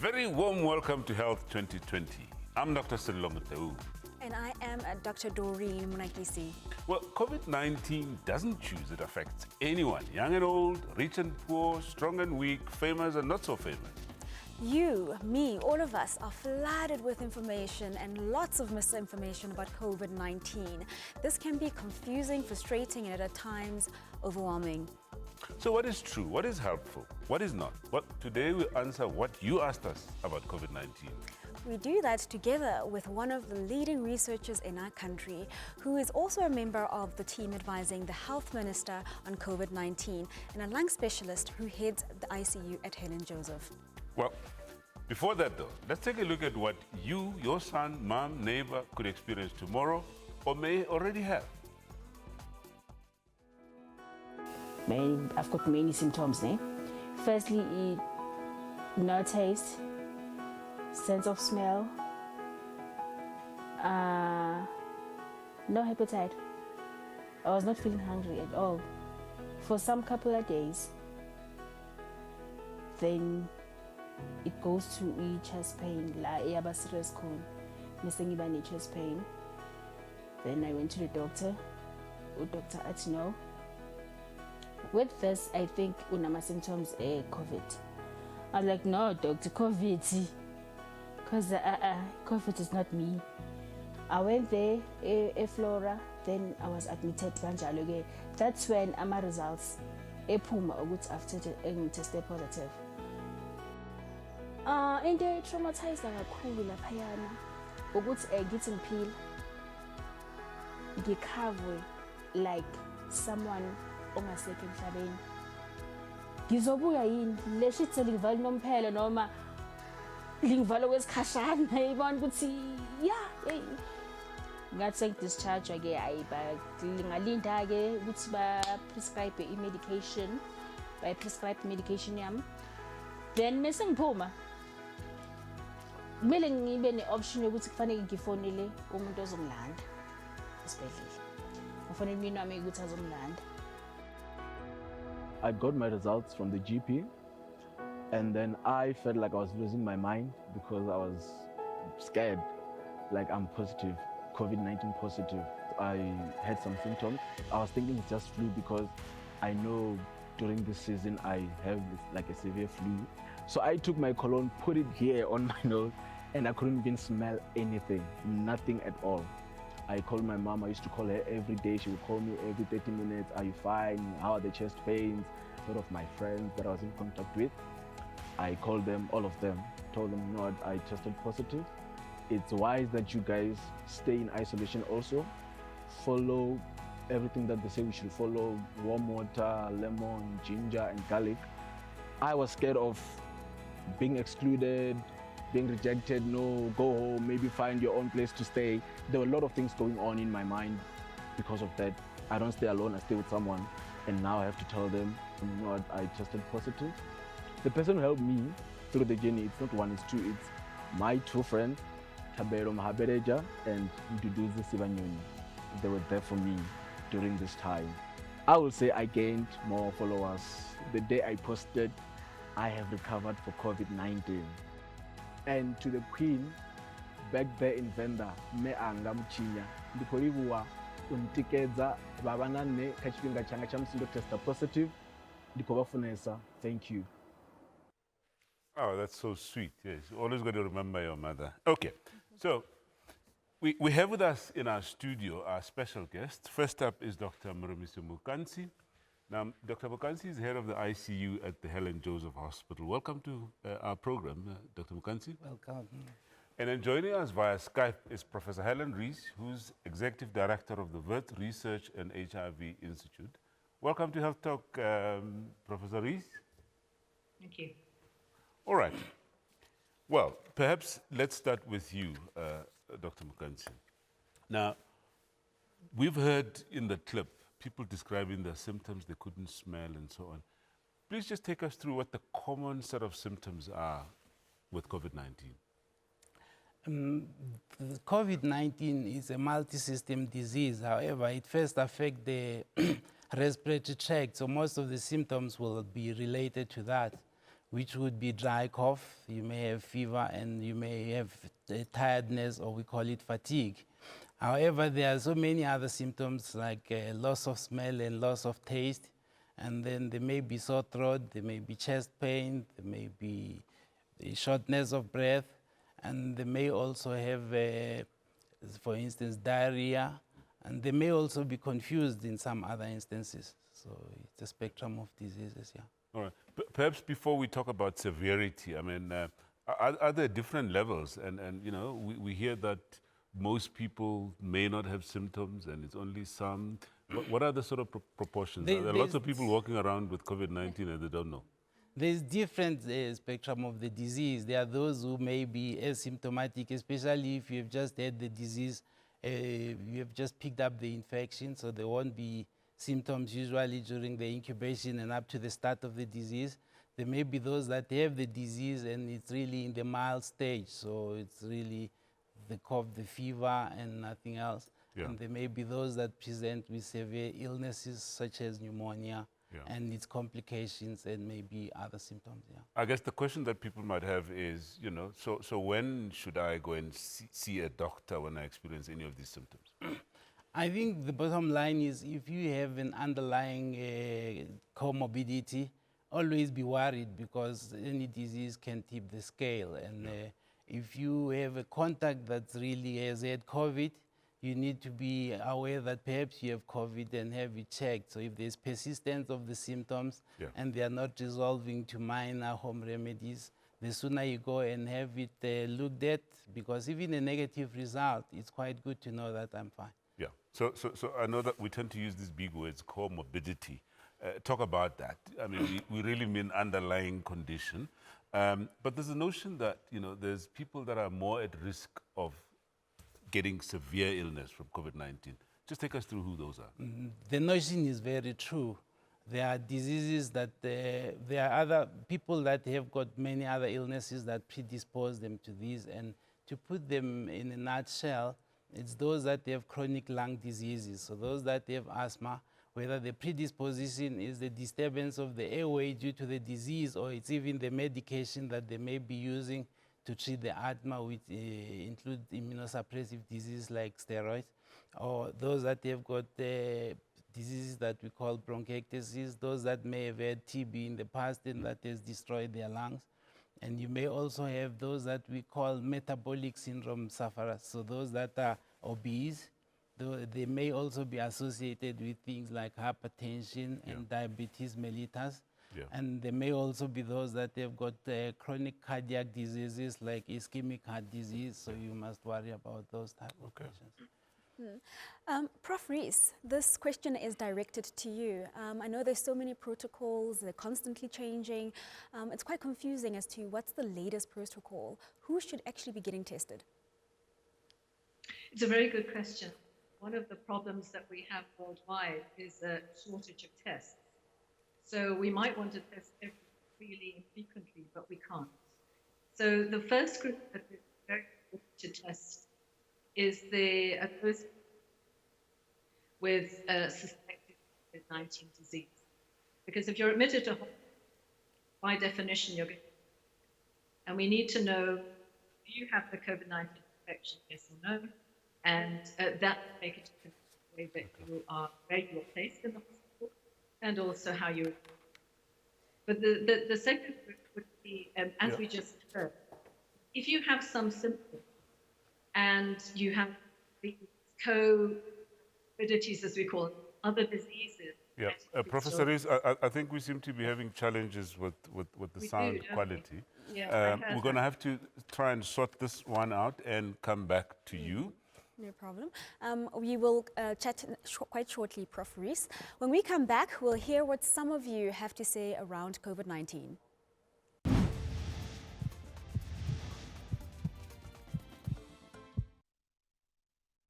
very warm welcome to Health 2020. I'm Dr. Sello Muteu. And I am Dr. Doreen Munakisi. Well, COVID-19 doesn't choose. It affects anyone, young and old, rich and poor, strong and weak, famous and not so famous. You, me, all of us are flooded with information and lots of misinformation about COVID-19. This can be confusing, frustrating, and at times overwhelming. So what is true? What is helpful? What is not? Well, today we answer what you asked us about COVID-19. We do that together with one of the leading researchers in our country, who is also a member of the team advising the Health Minister on COVID-19 and a lung specialist who heads the ICU at Helen Joseph. Well, before that though, let's take a look at what you, your son, mom, neighbor could experience tomorrow or may already have. I've got many symptoms. Firstly, no taste, sense of smell, no appetite. I was not feeling hungry at all for some couple of days. Then it goes to chest pain, la serious cone, missing even chest pain. Then I went to the doctor. The doctor had no. With this, I think my symptoms are COVID. I was like, no, doctor, COVID. Because COVID is not me. I went there, Flora, then I was admitted. That's when my results after tested positive. Into traumatized kakhulu laphayana ukuthi ngithi ngiphila ngikhavwe like someone ongasekho emhlabeni. Ngizobuya yini leshithi lingivale nomphelo noma lingivale kwesikhashana yibona ukuthi ngathi discharge ke lingalinda ke ukuthi ba prescribe medication, by prescribe medication yami. Then mese ngiphuma kumele ngibe ne-option yokuthi kufanele ngifonele umuntu ozongilanda esibhedlela. Kufanele mina wami ukuthi azongilanda. I got my results from the GP, and then I felt like I was losing my mind because I was scared, like I'm positive, COVID-19 positive. I had some symptoms. I was thinking it's just flu because I know during this season I have like a severe flu. So I took my cologne, put it here on my nose, and I couldn't even smell anything, nothing at all. I called my mom. I used to call her every day. She would call me every 30 minutes. Are you fine? How are the chest pains? A lot of my friends that I was in contact with, I called them, all of them, told them, you know what, I tested positive. It's wise that you guys stay in isolation also. Follow everything that they say we should follow: warm water, lemon, ginger, and garlic. I was scared of being excluded, being rejected, no, go home, maybe find your own place to stay. There were a lot of things going on in my mind because of that. I don't stay alone, I stay with someone. And now I have to tell them, you know what, I tested positive. The person who helped me through the journey, it's not one, it's two. It's my two friends, Tabero Mahabereja and Nduduzi Sibanyoni. They were there for me during this time. I will say I gained more followers. The day I posted, I have recovered for COVID-19. And to the Queen, back there in Venda, me anga mchinya. Ndikoliwa untikeza babanane kachipinga changa chamsindo testa positive. Ndikobafunesa. Thank you. Oh, that's so sweet. Yes, always got to remember your mother. Okay, so we have with us in our studio our special guest. First up is Dr. Mrumisi Mukansi. Now, Dr. Mukansi is head of the ICU at the Helen Joseph Hospital. Welcome to our program, Dr. Mukansi. Welcome. And then joining us via Skype is Professor Helen Rees, who's Executive Director of the VIRT Research and HIV Institute. Welcome to Health Talk, Professor Rees. Thank you. All right. Well, perhaps let's start with you, Dr. Mukansi. Now, we've heard in the clip people describing their symptoms they couldn't smell and so on. Please just take us through what the common set of symptoms are with COVID-19. COVID-19 is a multi-system disease. However, it first affects the respiratory tract, so most of the symptoms will be related to that. which would be dry cough. You may have fever and you may have tiredness, or we call it fatigue. However, there are so many other symptoms like loss of smell and loss of taste. And then there may be sore throat, there may be chest pain, there may be the shortness of breath, and they may also have, for instance, diarrhea, and they may also be confused in some other instances. So it's a spectrum of diseases, yeah. All right. Perhaps before we talk about severity, I mean, are there different levels? And you know, we hear that most people may not have symptoms and it's only some. What are the sort of proportions? There are lots of people walking around with COVID-19 and they don't know. There's different spectrum of the disease. There are those who may be asymptomatic, especially if you've just had the disease, you have just picked up the infection, so there won't be symptoms usually during the incubation and up to the start of the disease. There may be those that have the disease and it's really in the mild stage, so it's really the cough, the fever, and nothing else. Yeah. And there may be those that present with severe illnesses such as pneumonia and its complications and maybe other symptoms. Yeah. I guess the question that people might have is, you know, so when should I go and see a doctor when I experience any of these symptoms? I think the bottom line is if you have an underlying comorbidity, always be worried because any disease can tip the scale. And if you have a contact that really has had COVID, you need to be aware that perhaps you have COVID and have it checked. So if there's persistence of the symptoms and they are not resolving to minor home remedies, the sooner you go and have it looked at, because even a negative result, it's quite good to know that I'm fine. Yeah. So I know that we tend to use these big words, comorbidity. Talk about that. I mean, we really mean underlying condition. But there's a notion that, you know, there's people that are more at risk of getting severe illness from COVID-19. Just take us through who those are. The notion is very true. There are diseases that, there are other people that have got many other illnesses that predispose them to these. And to put them in a nutshell, it's those that have chronic lung diseases. So those that have asthma, whether the predisposition is the disturbance of the airway due to the disease, or it's even the medication that they may be using to treat the asthma, which include immunosuppressive diseases like steroids, or those that have got diseases that we call bronchiectasis, those that may have had TB in the past and that has destroyed their lungs. And you may also have those that we call metabolic syndrome sufferers, so those that are obese. They may also be associated with things like hypertension and diabetes mellitus. And there may also be those that have got chronic cardiac diseases like ischemic heart disease, so you must worry about those type of patients. Prof. Rees, this question is directed to you. I know there's so many protocols, they're constantly changing. It's quite confusing as to what's the latest protocol. Who should actually be getting tested? It's a very good question. One of the problems that we have worldwide is a shortage of tests. So we might want to test really infrequently, but we can't. So the first group that we're very important to test is those with suspected COVID-19 disease. Because if you're admitted to hospital, by definition, you're going to, and we need to know, do you have the COVID-19 infection, yes or no? And that will make it the way that you are, where you are placed in the hospital, and also how you. But the second group would be, as we just heard, if you have some symptoms and you have these comorbidities, as we call it, other diseases. Yeah, Professor Rees, I think we seem to be having challenges with the sound quality. Yeah, we're going to have to try and sort this one out and come back to you. No problem. We will chat quite shortly, Prof. Rees. When we come back, we'll hear what some of you have to say around COVID-19.